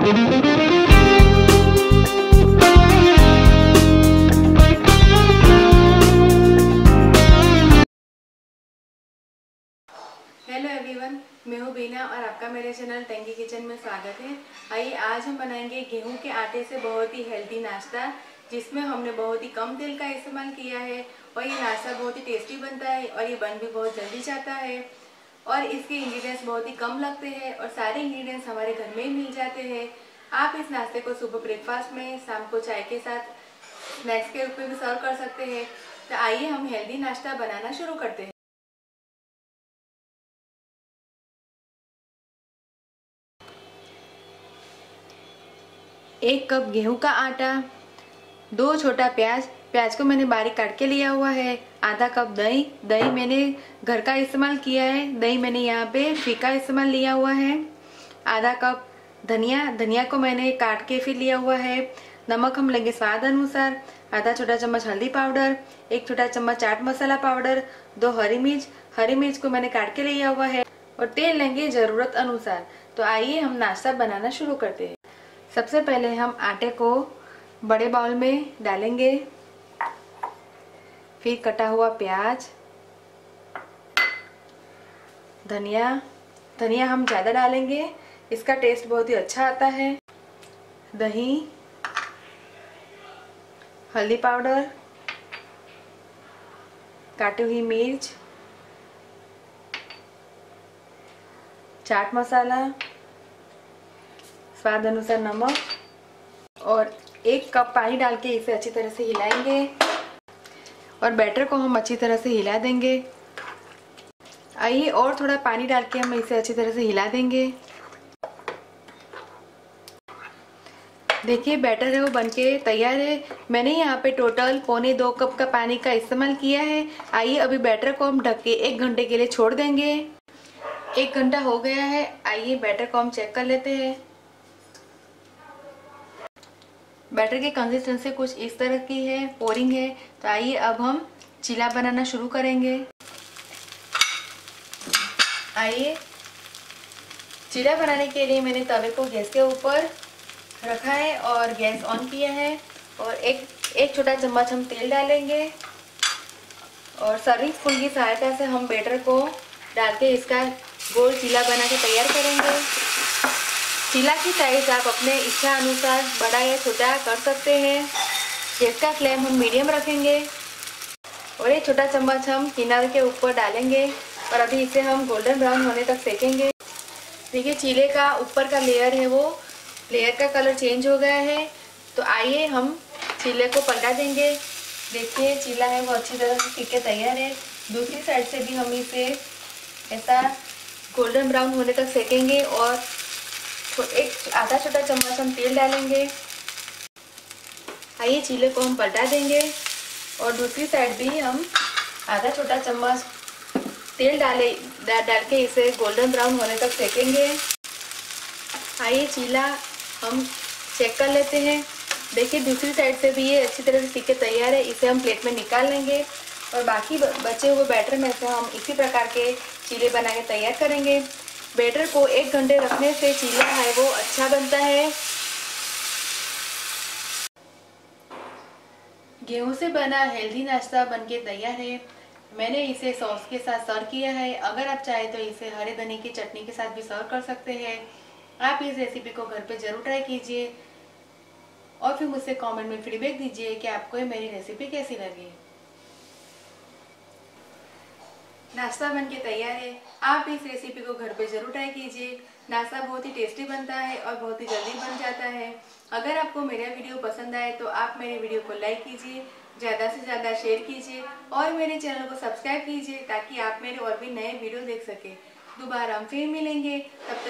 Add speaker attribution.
Speaker 1: Hello everyone, मैं हूँ बीना और आपका मेरे चैनल टेंगी किचन में स्वागत है। आइए आज हम बनाएंगे गेहूं के आटे से बहुत ही हेल्दी नाश्ता, जिसमें हमने बहुत ही कम तेल का इस्तेमाल किया है और ये नाश्ता बहुत ही टेस्टी बनता है और ये बन भी बहुत जल्दी जाता है और इसके इंग्रेडिएंट्स बहुत ही कम लगते हैं और सारे इंग्रेडिएंट्स हमारे घर में ही मिल जाते हैं। आप इस नाश्ते को सुबह ब्रेकफास्ट में, शाम को चाय के साथ स्नैक्स के रूप में भी सर्व कर सकते हैं। तो आइए हम हेल्दी नाश्ता बनाना शुरू करते हैं। एक कप गेहूं का आटा, 2 छोटा प्याज को मैंने बारीक काट के लिया हुआ है, आधा कप दही मैंने घर का इस्तेमाल किया है, दही मैंने यहाँ पे फीका इस्तेमाल लिया हुआ है, आधा कप धनिया को मैंने काट के फिर लिया हुआ है, नमक हम लेंगे स्वाद अनुसार, आधा छोटा चम्मच हल्दी पाउडर, 1 छोटा चम्मच चाट मसाला पाउडर, 2 हरी मिर्च को मैंने काट के लिया हुआ है और तेल लेंगे जरूरत अनुसार। तो आइए हम नाश्ता बनाना शुरू करते हैं। सबसे पहले हम आटे को बड़े बाउल में डालेंगे, फिर कटा हुआ प्याज, धनिया हम ज़्यादा डालेंगे, इसका टेस्ट बहुत ही अच्छा आता है, दही, हल्दी पाउडर, काटी हुई मिर्च, चाट मसाला, स्वाद अनुसार नमक और 1 कप पानी डाल के इसे अच्छी तरह से हिलाएंगे और बैटर को हम अच्छी तरह से हिला देंगे। आइए और थोड़ा पानी डाल के हम इसे अच्छी तरह से हिला देंगे। देखिए बैटर है वो बनके तैयार है। मैंने यहाँ पे टोटल 1.25 कप का पानी का इस्तेमाल किया है। आइए अभी बैटर को हम ढक के 1 घंटे के लिए छोड़ देंगे। 1 घंटा हो गया है। आइए बैटर को हम चेक कर लेते हैं। बैटर की कंसिस्टेंसी कुछ इस तरह की है, पोरिंग है। तो आइए अब हम चीला बनाना शुरू करेंगे। आइए चीला बनाने के लिए मैंने तवे को गैस के ऊपर रखा है और गैस ऑन किया है और एक छोटा चम्मच हम तेल डालेंगे और सर्विंग स्पून की सहायता से हम बैटर को डाल के इसका गोल चीला बना के तैयार करेंगे। चीला की साइज आप अपने इच्छा अनुसार बड़ा या छोटा कर सकते हैं। गैस का फ्लेम हम मीडियम रखेंगे और एक छोटा चम्मच हम किनारे के ऊपर डालेंगे और अभी इसे हम गोल्डन ब्राउन होने तक सेकेंगे। देखिए चीले का ऊपर का लेयर है वो लेयर का कलर चेंज हो गया है। तो आइए हम चीले को पलटा देंगे। देखिए चीला है वो अच्छी तरह से सीख के तैयार है। दूसरी साइड से भी हम इसे ऐसा गोल्डन ब्राउन होने तक सेकेंगे और एक आधा छोटा चम्मच हम तेल डालेंगे। आइए चीले को हम पलटा देंगे और दूसरी साइड भी हम आधा छोटा चम्मच तेल डाल के इसे गोल्डन ब्राउन होने तक सेकेंगे। आइए चीला हम चेक कर लेते हैं। देखिए दूसरी साइड से भी ये अच्छी तरह से सीख के तैयार है। इसे हम प्लेट में निकाल लेंगे और बाकी बचे हुए बैटर में से हम इसी प्रकार के चीले बना के तैयार करेंगे। बैटर को 1 घंटे रखने से चीला है वो अच्छा बनता है। गेहूं से बना हेल्दी नाश्ता बनके तैयार है। मैंने इसे सॉस के साथ सर्व किया है। अगर आप चाहे तो इसे हरे धनिया की चटनी के साथ भी सर्व कर सकते हैं। आप इस रेसिपी को घर पे जरूर ट्राई कीजिए और फिर मुझसे कमेंट में फीडबैक दीजिए कि आपको मेरी रेसिपी कैसी लगी। नाश्ता बनके तैयार है। आप इस रेसिपी को घर पे जरूर ट्राई कीजिए। नाश्ता बहुत ही टेस्टी बनता है और बहुत ही जल्दी बन जाता है। अगर आपको मेरा वीडियो पसंद आए तो आप मेरे वीडियो को लाइक कीजिए, ज़्यादा से ज़्यादा शेयर कीजिए और मेरे चैनल को सब्सक्राइब कीजिए ताकि आप मेरे और भी नए वीडियो देख सकें। दोबारा हम फिर मिलेंगे। तब